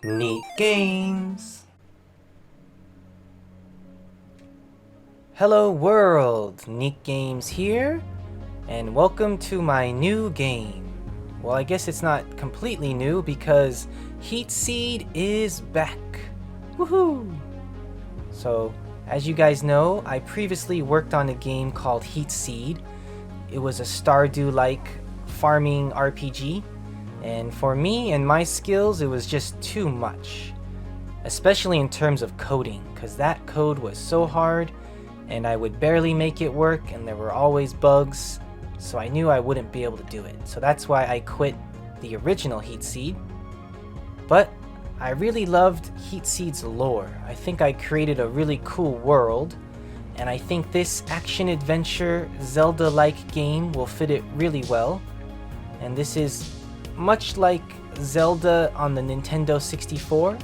Neat Games. Hello world, Neat Games here, and welcome to my new game. Well, I guess it's not completely new because HEATSEED is back. Woohoo! So, as you guys know, I previously worked on a game called HEATSEED. It was a Stardew-like farming RPG. And for me and my skills, it was just too much. Especially in terms of coding, because that code was so hard, and I would barely make it work, and there were always bugs, so I knew I wouldn't be able to do it. So that's why I quit the original HEATSEED. But I really loved HEATSEED's lore. I think I created a really cool world, and I think this action-adventure Zelda-like game will fit it really well. And this is much like Zelda on the Nintendo 64,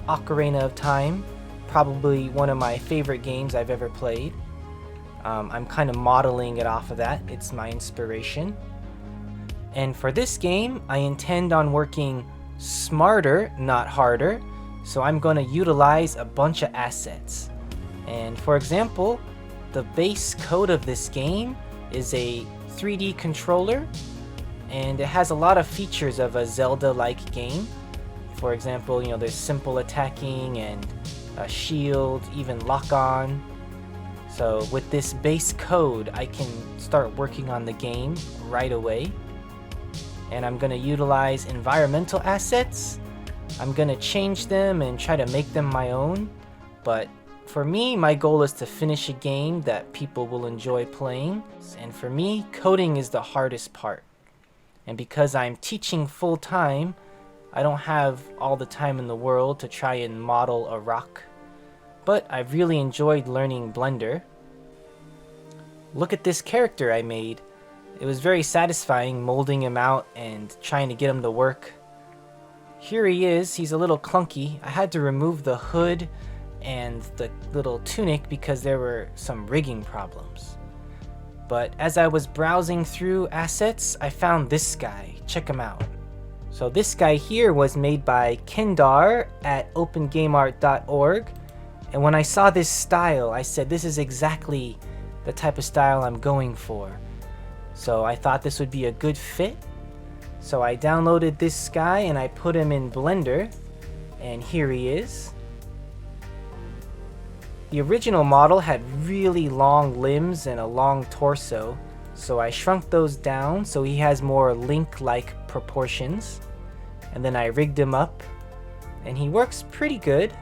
Ocarina of Time, probably one of my favorite games I've ever played. I'm kind of modeling it off of that, it's my inspiration. And for this game, I intend on working smarter, not harder, so I'm going to utilize a bunch of assets. And for example, the base code of this game is a 3D controller, and it has a lot of features of a Zelda-like game. For example, there's simple attacking and a shield, even lock-on. So with this base code, I can start working on the game right away. And I'm going to utilize environmental assets. I'm going to change them and try to make them my own. But for me, my goal is to finish a game that people will enjoy playing. And for me, coding is the hardest part. And because I'm teaching full-time, I don't have all the time in the world to try and model a rock. But I've really enjoyed learning Blender. Look at this character I made. It was very satisfying molding him out and trying to get him to work. Here he is. He's a little clunky. I had to remove the hood and the little tunic because there were some rigging problems. But as I was browsing through assets, I found this guy. Check him out. So this guy here was made by Kendar at opengameart.org. And when I saw this style, I said, this is exactly the type of style I'm going for. So I thought this would be a good fit. So I downloaded this guy and I put him in Blender. And here he is. The original model had really long limbs and a long torso, so I shrunk those down so he has more Link-like proportions. And then I rigged him up, and he works pretty good.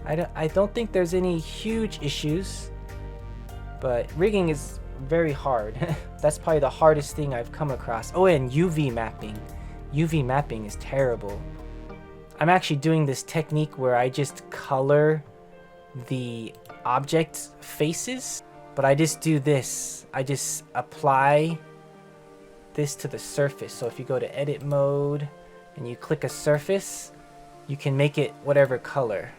I don't think there's any huge issues, but rigging is very hard. That's probably the hardest thing I've come across. Oh, and UV mapping. UV mapping is terrible. I'm actually doing this technique where I just color the object faces, but I just do this. I just apply this to the surface. So if you go to edit mode and you click a surface, you can make it whatever color.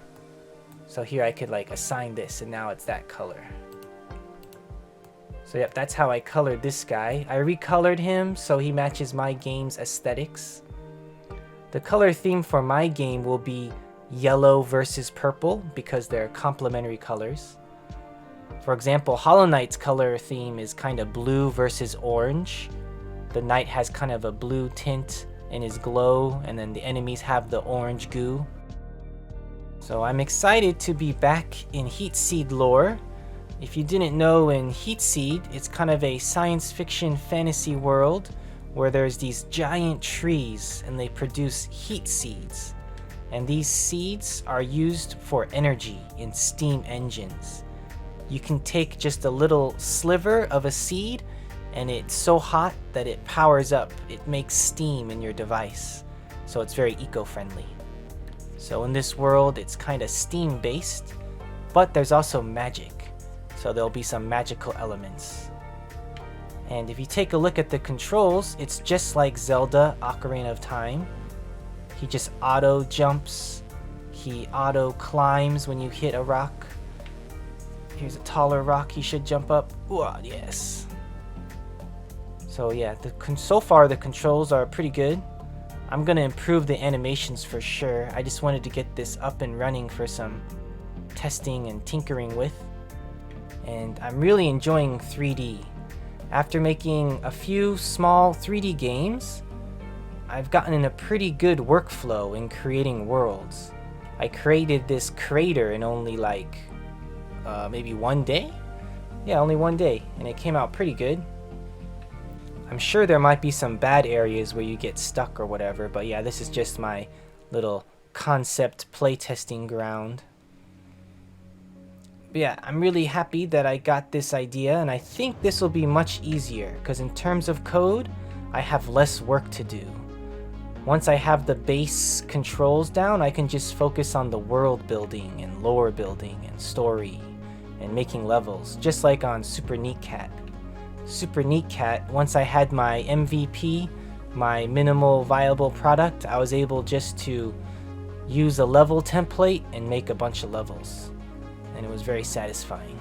So here I could like assign this and now it's that color. So yep, that's how I colored this guy. I recolored him so he matches my game's aesthetics. The color theme for my game will be yellow versus purple because they're complementary colors. For example, Hollow Knight's color theme is kind of blue versus orange. The knight has kind of a blue tint in his glow, and then the enemies have the orange goo. So I'm excited to be back in HEATSEED lore. If you didn't know, in HEATSEED, it's kind of a science fiction fantasy world where there's these giant trees and they produce heat seeds. And these seeds are used for energy in steam engines. You can take just a little sliver of a seed and it's so hot that it powers up. It makes steam in your device. So it's very eco-friendly. So in this world, it's kind of steam based, but there's also magic. So there'll be some magical elements. And if you take a look at the controls, it's just like Zelda Ocarina of Time. He just auto jumps. He auto climbs when you hit a rock. Here's a taller rock he should jump up. Ooh, yes. So yeah, so far the controls are pretty good. I'm gonna improve the animations for sure. I just wanted to get this up and running for some testing and tinkering with. And I'm really enjoying 3D. After making a few small 3D games, I've gotten in a pretty good workflow in creating worlds. I created this crater in only like maybe 1 day? Yeah, only 1 day, and it came out pretty good. I'm sure there might be some bad areas where you get stuck or whatever, but yeah, this is just my little concept playtesting ground. But yeah, I'm really happy that I got this idea, and I think this will be much easier, because in terms of code, I have less work to do. Once I have the base controls down, I can just focus on the world building and lore building and story and making levels, just like on Super Neat Cat. Super Neat Cat, once I had my MVP, my minimal viable product, I was able just to use a level template and make a bunch of levels. And it was very satisfying.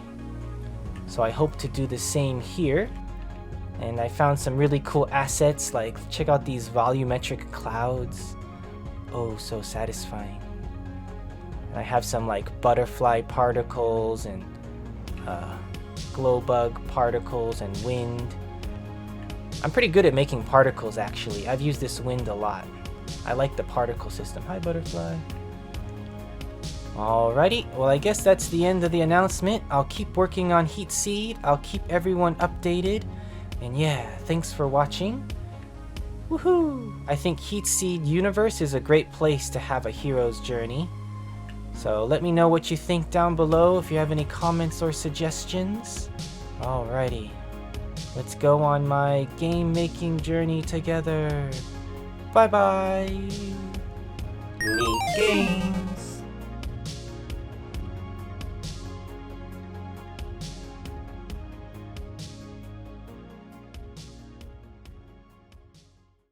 So I hope to do the same here. And I found some really cool assets, like check out these volumetric clouds. Oh, so satisfying. And I have some like butterfly particles and glow bug particles and wind. I'm pretty good at making particles actually. I've used this wind a lot. I like the particle system. Hi butterfly. Alrighty, well I guess that's the end of the announcement. I'll keep working on HEATSEED. I'll keep everyone updated. And yeah, thanks for watching. Woohoo! I think HEATSEED universe is a great place to have a hero's journey. So let me know what you think down below if you have any comments or suggestions. Alrighty, let's go on my game making journey together. Bye bye! Neat game!